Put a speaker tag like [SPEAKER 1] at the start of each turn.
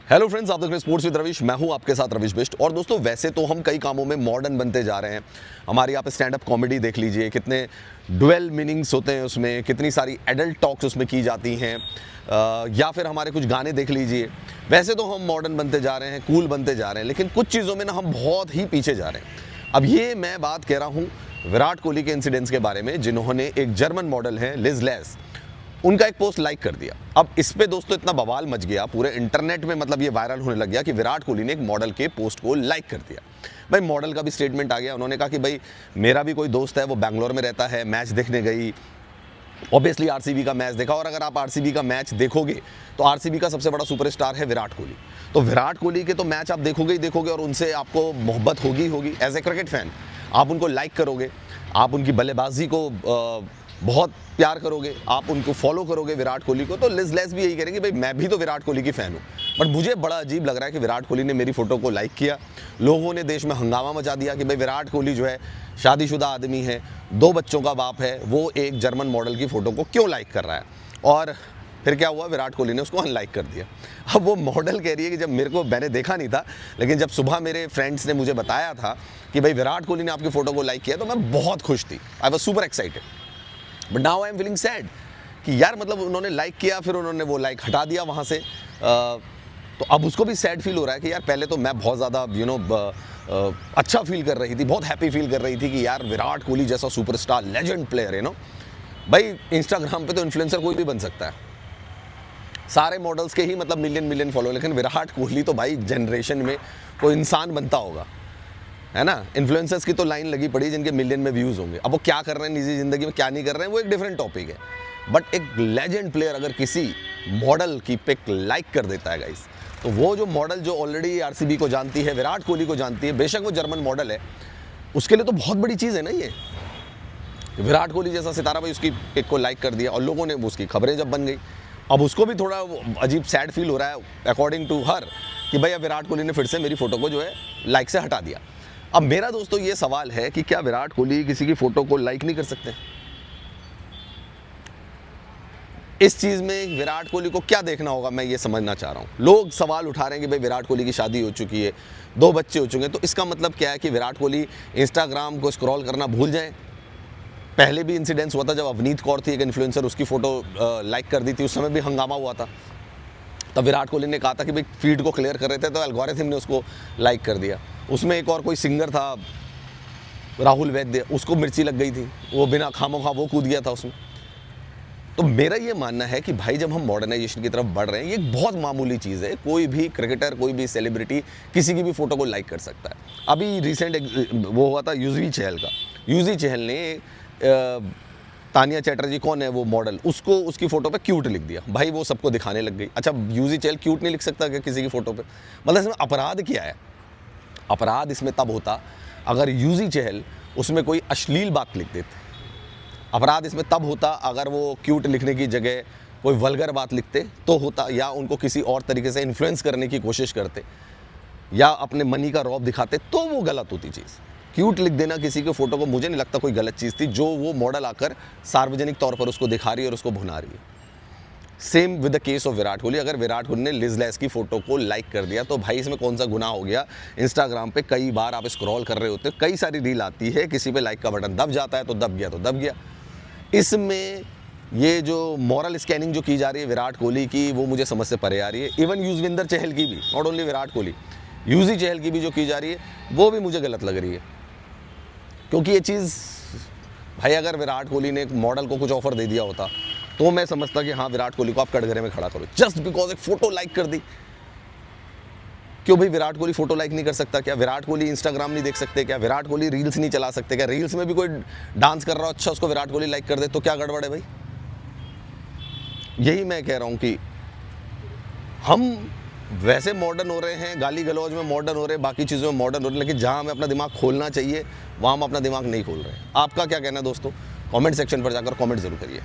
[SPEAKER 1] Hello friends, आप देख रहे हैं स्पोर्ट्स विद रविश। मैं हूं आपके साथ रविश बिष्ट। और दोस्तों, वैसे तो हम कई कामों में मॉडर्न बनते जा रहे हैं। हमारी यहाँ पे स्टैंड अप कॉमेडी देख लीजिए, कितने डुअल मीनिंग्स होते हैं उसमें, कितनी सारी एडल्ट टॉक्स उसमें की जाती हैं, या फिर हमारे कुछ गाने देख लीजिए। वैसे तो हम मॉडर्न बनते जा रहे हैं, कूल बनते जा रहे हैं, लेकिन कुछ चीज़ों में ना हम बहुत ही पीछे जा रहे हैं। अब ये मैं बात कह रहा हूँ विराट कोहली के इंसिडेंट्स के बारे में, जिन्होंने एक जर्मन मॉडल है लिज लेस, उनका एक पोस्ट लाइक कर दिया। अब इस पे दोस्तों इतना बवाल मच गया पूरे इंटरनेट में, मतलब ये वायरल होने लग गया कि विराट कोहली ने एक मॉडल के पोस्ट को लाइक कर दिया। भाई मॉडल का भी स्टेटमेंट आ गया। उन्होंने कहा कि भाई मेरा भी कोई दोस्त है, वो बैंगलोर में रहता है, मैच देखने गई, ऑब्वियसली आरसीबी का मैच देखा। और अगर आप आरसीबी का मैच देखोगे तो आरसीबी का सबसे बड़ा सुपरस्टार है विराट कोहली। तो विराट कोहली के तो मैच आप देखोगे ही देखोगे, और उनसे आपको मोहब्बत होगी। एज ए क्रिकेट फैन आप उनको लाइक करोगे, आप उनकी बल्लेबाजी को बहुत प्यार करोगे, आप उनको फॉलो करोगे विराट कोहली को। तो लिज लेस भी यही करेंगे, भाई मैं भी तो विराट कोहली की फ़ैन हूँ। बट मुझे बड़ा अजीब लग रहा है कि विराट कोहली ने मेरी फ़ोटो को लाइक किया। लोगों ने देश में हंगामा मचा दिया कि भाई विराट कोहली जो है शादीशुदा आदमी है, 2 बच्चों का बाप है, वो एक जर्मन मॉडल की फ़ोटो को क्यों लाइक कर रहा है। और फिर क्या हुआ, विराट कोहली ने उसको अनलाइक कर दिया। अब वो मॉडल कह रही है कि जब मैंने देखा नहीं था, लेकिन जब सुबह मेरे फ्रेंड्स ने मुझे बताया था कि भाई विराट कोहली ने आपकी फ़ोटो को लाइक किया, तो मैं बहुत खुश थी। I was super excited. But now I am feeling sad कि यार मतलब उन्होंने लाइक किया, फिर उन्होंने वो लाइक हटा दिया वहाँ से। तो अब उसको भी सैड फील हो रहा है कि यार पहले तो मैं बहुत ज़्यादा अच्छा फील कर रही थी, बहुत हैप्पी फील कर रही थी कि यार विराट कोहली जैसा सुपरस्टार लेजेंड प्लेयर है भाई इंस्टाग्राम पे तो इन्फ्लुएंसर कोई भी बन सकता है, सारे मॉडल्स के ही मतलब मिलियन फॉलो, लेकिन विराट कोहली तो भाई जनरेशन में कोई इंसान बनता होगा, है ना। इन्फ्लुएंसर्स की तो लाइन लगी पड़ी जिनके मिलियन में व्यूज़ होंगे। अब वो क्या कर रहे हैं निजी ज़िंदगी में, क्या नहीं कर रहे हैं, वो एक डिफरेंट टॉपिक है। बट एक लेजेंड प्लेयर अगर किसी मॉडल की पिक लाइक कर देता है गाइस, तो वो जो मॉडल जो ऑलरेडी आरसीबी को जानती है, विराट कोहली को जानती है, बेशक वो जर्मन मॉडल है, उसके लिए तो बहुत बड़ी चीज़ है ना ये। विराट कोहली जैसा सितारा भाई उसकी पिक को लाइक कर दिया, और लोगों ने उसकी खबरें जब बन गई, अब उसको भी थोड़ा अजीब सैड फील हो रहा है अकॉर्डिंग टू हर कि भाई अब विराट कोहली ने फिर से मेरी फ़ोटो को जो है लाइक से हटा दिया। अब मेरा दोस्तों ये सवाल है कि क्या विराट कोहली किसी की फ़ोटो को लाइक नहीं कर सकते? इस चीज़ में विराट कोहली को क्या देखना होगा, मैं ये समझना चाह रहा हूँ। लोग सवाल उठा रहे हैं कि भाई विराट कोहली की शादी हो चुकी है, 2 बच्चे हो चुके हैं, तो इसका मतलब क्या है कि विराट कोहली इंस्टाग्राम को स्क्रॉल करना भूल जाएं? पहले भी इंसिडेंस हुआ था जब अवनीत कौर थी एक इन्फ्लुएंसर, उसकी फ़ोटो लाइक कर दी थी, उस समय भी हंगामा हुआ था। तब विराट कोहली ने कहा था कि भाई फीड को क्लियर कर रहे थे तो एल्गोरिथम ने उसको लाइक कर दिया। उसमें एक और कोई सिंगर था राहुल वैद्य, उसको मिर्ची लग गई थी, वो बिना खामोखा वो कूद गया था उसमें। तो मेरा ये मानना है कि भाई जब हम मॉडर्नाइजेशन की तरफ बढ़ रहे हैं, ये एक बहुत मामूली चीज़ है। कोई भी क्रिकेटर, कोई भी सेलिब्रिटी किसी की भी फ़ोटो को लाइक कर सकता है। अभी रिसेंट वो हुआ था यूजी चहल का। यूजी चहल ने तानिया चैटर्जी, कौन है वो मॉडल, उसको उसकी फ़ोटो पे क्यूट लिख दिया। भाई वो सबको दिखाने लग गई। अच्छा, यूजी चहल क्यूट नहीं लिख सकता क्या किसी की फ़ोटो पे? मतलब इसमें अपराध क्या है? अपराध इसमें तब होता अगर यूजी चहल उसमें कोई अश्लील बात लिख देते। अपराध इसमें तब होता अगर वो क्यूट लिखने की जगह कोई वल्गर बात लिखते तो होता, या उनको किसी और तरीके से इन्फ्लुएंस करने की कोशिश करते, या अपने मनी का रौब दिखाते, तो वो गलत होती चीज़। क्यूट लिख देना किसी के फ़ोटो को मुझे नहीं लगता कोई गलत चीज़ थी, जो वो मॉडल आकर सार्वजनिक तौर पर उसको दिखा रही है और उसको भुना रही है। Same with the case of Virat Kohli. अगर विराट कोहली ने लिज लेस की फ़ोटो को लाइक कर दिया तो भाई इसमें कौन सा गुनाह हो गया? इंस्टाग्राम पे कई बार आप स्क्रॉल कर रहे होते, कई सारी रील आती है, किसी पे लाइक का बटन दब जाता है तो दब गया तो दब गया। इसमें ये जो मॉरल स्कैनिंग जो की जा रही है विराट कोहली की, वो मुझे समझ से परे आ रही है। इवन युजवेंद्र चहल की भी, नॉट ओनली विराट कोहली, यूजी चहल की भी जो की जा रही है वो भी मुझे गलत लग रही है। क्योंकि ये चीज़ भाई अगर विराट कोहली ने एक मॉडल को कुछ ऑफर दे दिया होता तो मैं समझता कि हाँ विराट कोहली को आप कटघरे में खड़ा करो, जस्ट बिकॉज एक फ़ोटो लाइक कर दी। क्यों भाई विराट कोहली फ़ोटो लाइक नहीं कर सकता क्या? विराट कोहली इंस्टाग्राम नहीं देख सकते क्या? विराट कोहली रील्स नहीं चला सकते क्या? रील्स में भी कोई डांस कर रहा हो, अच्छा उसको विराट कोहली लाइक कर दे तो क्या गड़बड़ है भाई? यही मैं कह रहा हूँ कि हम वैसे मॉडर्न हो रहे हैं, गाली गलौज में मॉडर्न हो रहे हैं, बाकी चीज़ों में मॉडर्न हो रहे हैं, लेकिन जहाँ हमें अपना दिमाग खोलना चाहिए वहाँ हम अपना दिमाग नहीं खोल रहे हैं। आपका क्या कहना है दोस्तों? कमेंट सेक्शन पर जाकर कमेंट ज़रूर करिए।